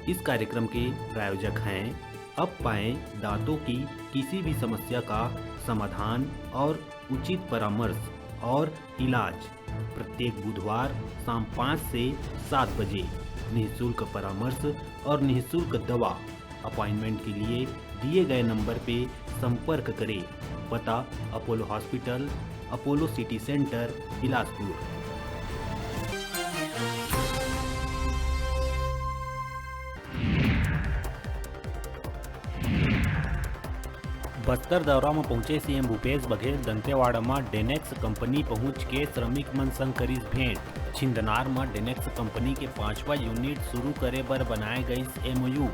इस कार्यक्रम के प्रायोजक हैं अब पाएं दांतों की किसी भी समस्या का समाधान और उचित परामर्श और इलाज। प्रत्येक बुधवार शाम 5 से 7 बजे निःशुल्क परामर्श और निःशुल्क दवा। अपॉइंटमेंट के लिए दिए गए नंबर पे संपर्क करें। पता Apollo hospital, Apollo city centre, Bilaspur. Bastar दौरा में पहुंचे सीएम भूपेश बघेल दंतेवाड़ा में डेनेक्स कंपनी पहुंच के श्रमिक मन संग करीस भेंट। छिंदनार में डेनेक्स कंपनी के 5वां यूनिट शुरू करे बर बनाए गई एमओयू।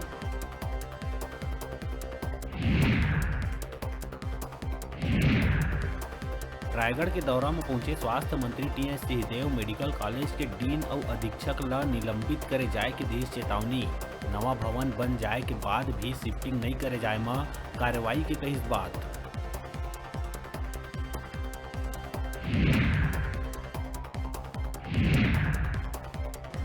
रायगढ़ के दौरा में पहुंचे स्वास्थ्य मंत्री टीएस सिंहदेव मेडिकल कॉलेज के डीन और अधीक्षक ला निलंबित करे जाए के देश चेतावनी। नवा भवन बन जाए के बाद भी शिफ्टिंग नहीं करे जाए में कार्रवाई के कई बात।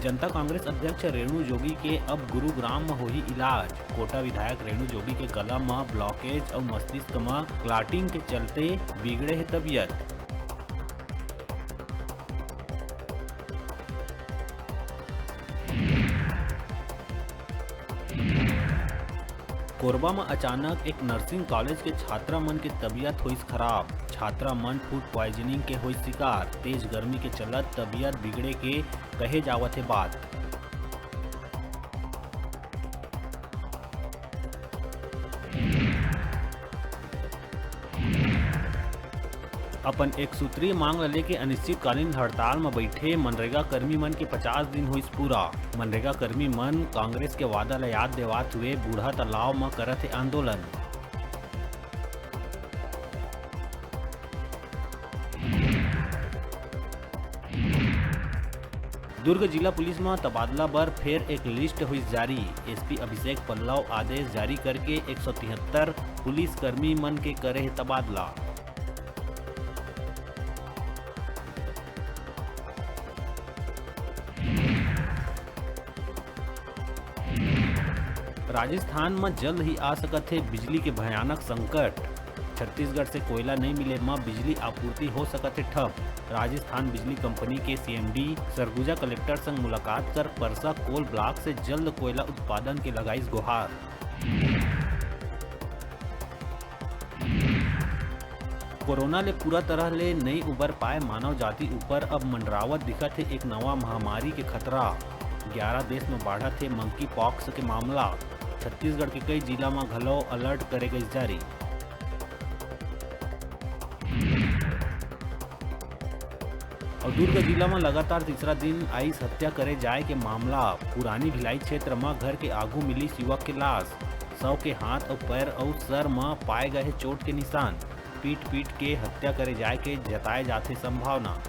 जनता कांग्रेस अध्यक्ष रेणु जोगी के अब गुरुग्राम में होही इलाज। कोटा विधायक रेणु जोगी के गला में ब्लॉकेज और मस्तिष्क में क्लॉटिंग के चलते बिगड़े है तबीयत। कोरबा में अचानक एक नर्सिंग कॉलेज के छात्रा मन के तबीयत हुई खराब। छात्रा मन फूड पॉइजनिंग के हुई शिकार। तेज गर्मी के चलत तबीयत बिगड़े के कहे जावत है बात। अपन एक सूत्रीय मांग लेके अनिश्चितकालीन हड़ताल में बैठे मनरेगा कर्मी मन के 50 दिन हुई पूरा। मनरेगा कर्मी मन कांग्रेस के वादा ला याद देवात हुए बूढ़ा तालाब में करत है आंदोलन। दुर्ग जिला पुलिस में तबादला बर फिर एक लिस्ट हुई जारी। एसपी अभिषेक पल्लव आदेश जारी करके 173 पुलिस कर्मी मन के करे है तबादला। राजस्थान में जल्द ही आ सकत है बिजली के भयानक संकट। छत्तीसगढ़ से कोयला नहीं मिले में बिजली आपूर्ति हो सकत है ठप। राजस्थान बिजली कंपनी के सीएमडी सरगुजा कलेक्टर संग मुलाकात कर परसा कोल ब्लॉक से जल्द कोयला उत्पादन के लगाईस गुहार। कोरोना ले पूरा तरह ले नहीं उबर पाए मानव जाति ऊपर अब मंडरावत दिखत है एक नवा महामारी के खतरा। 11 देश में बढ़त है मंकी पॉक्स के मामला। छत्तीसगढ़ के कई जिला में घलो अलर्ट करे गई जारी। और दुर्ग जिला में लगातार तीसरा दिन आइस हत्या करे जाए के मामला। पुरानी भिलाई क्षेत्र में घर के आगू मिली युवक के लाश। 100 के हाथ और पैर और सर में पाए गए चोट के निशान। पीट के हत्या करे जाए के जताए जाते संभावना।